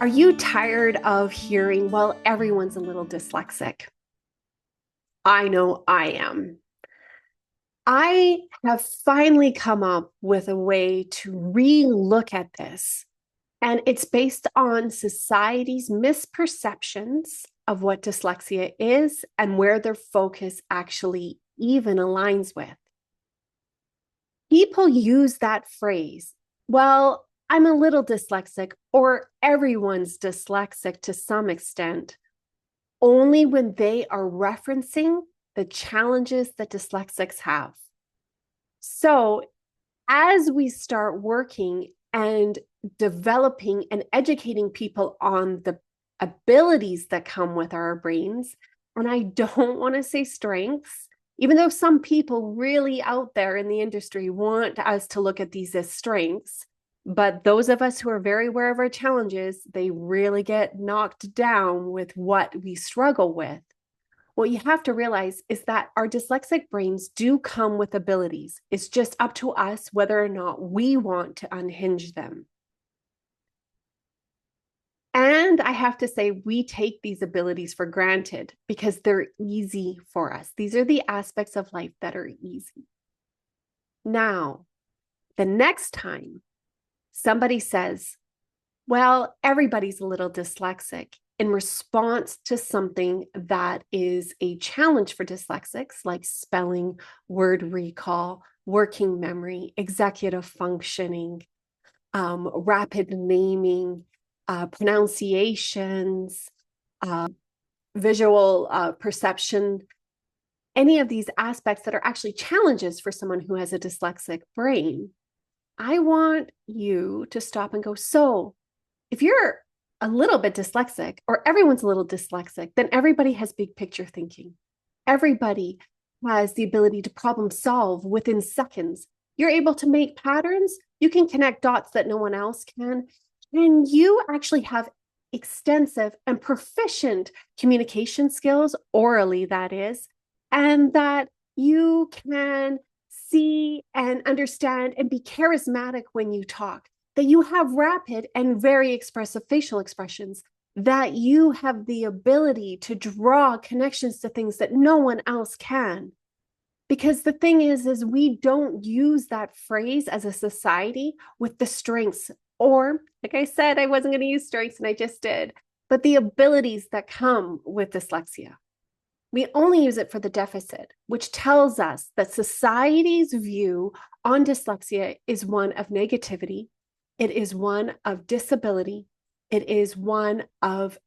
Are you tired of hearing, well, everyone's a little dyslexic? I know I am. I have finally come up with a way to re-look at this, and it's based on society's misperceptions of what dyslexia is and where their focus actually even aligns with. People use that phrase, well, I'm a little dyslexic, or everyone's dyslexic to some extent, only when they are referencing the challenges that dyslexics have. So, as we start working and developing and educating people on the abilities that come with our brains, and I don't want to say strengths, even though some people really out there in the industry want us to look at these as strengths, but those of us who are very aware of our challenges, they really get knocked down with what we struggle with. What you have to realize is that our dyslexic brains do come with abilities. It's just up to us whether or not we want to unhinge them. And I have to say, we take these abilities for granted because they're easy for us. These are the aspects of life that are easy. Now, the next time somebody says, well, everybody's a little dyslexic, in response to something that is a challenge for dyslexics, like spelling, word recall, working memory, executive functioning, rapid naming, pronunciations, visual perception, any of these aspects that are actually challenges for someone who has a dyslexic brain, I want you to stop and go, so if you're a little bit dyslexic, or everyone's a little dyslexic, then everybody has big picture thinking. Everybody has the ability to problem solve within seconds. You're able to make patterns. You can connect dots that no one else can. And you actually have extensive and proficient communication skills, orally, that is, and that you can see and understand and be charismatic when you talk, that you have rapid and very expressive facial expressions, that you have the ability to draw connections to things that no one else can. Because the thing is we don't use that phrase as a society with the strengths, or like I said, I wasn't going to use strengths and I just did, but the abilities that come with dyslexia. We only use it for the deficit, which tells us that society's view on dyslexia is one of negativity. It is one of disability. It is one of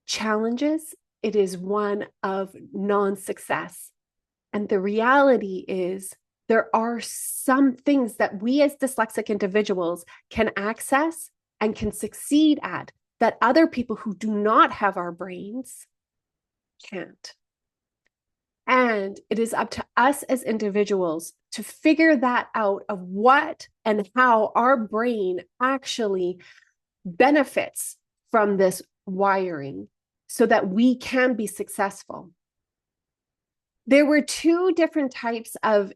challenges. It is one of non-success. And the reality is there are some things that we as dyslexic individuals can access and can succeed at that other people who do not have our brains can't. And it is up to us as individuals to figure that out, of what and how our brain actually benefits from this wiring so that we can be successful. There were two different types of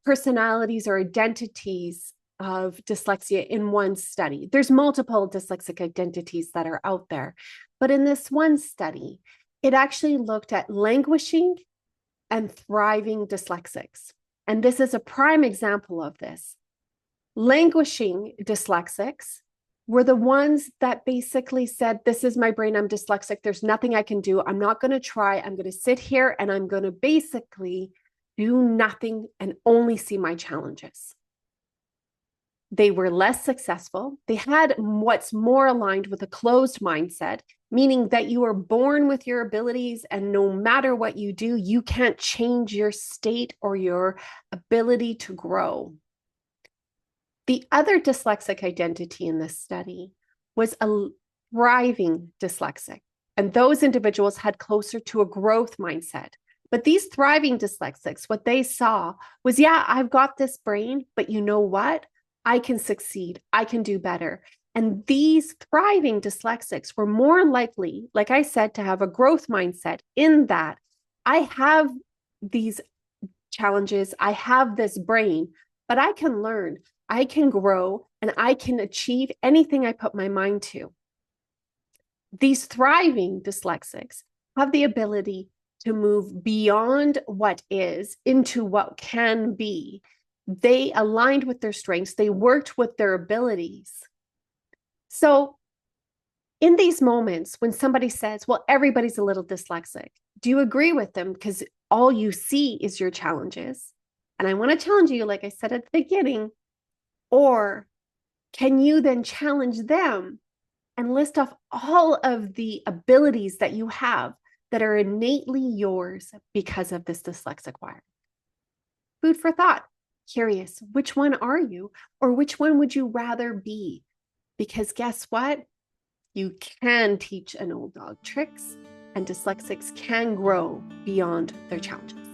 personalities or identities of dyslexia in one study. There's multiple dyslexic identities that are out there, but in this one study, it actually looked at languishing and thriving dyslexics. And this is a prime example of this. Languishing dyslexics were the ones that basically said, this is my brain, I'm dyslexic, there's nothing I can do, I'm not going to try, I'm going to sit here and I'm going to basically do nothing and only see my challenges. They were less successful. They had what's more aligned with a closed mindset, meaning that you are born with your abilities and no matter what you do, you can't change your state or your ability to grow. The other dyslexic identity in this study was a thriving dyslexic, and those individuals had closer to a growth mindset. But these thriving dyslexics, what they saw was, yeah, I've got this brain, but you know what? I can succeed. I can do better. And these thriving dyslexics were more likely, like I said, to have a growth mindset, in that I have these challenges, I have this brain, but I can learn, I can grow, and I can achieve anything I put my mind to. These thriving dyslexics have the ability to move beyond what is into what can be. They aligned with their strengths, they worked with their abilities. So, in these moments when somebody says, well, everybody's a little dyslexic, do you agree with them? Because all you see is your challenges. And I want to challenge you, like I said at the beginning, or can you then challenge them and list off all of the abilities that you have that are innately yours because of this dyslexic wiring? Food for thought. Curious, which one are you? Or which one would you rather be? Because guess what? You can teach an old dog tricks, and dyslexics can grow beyond their challenges.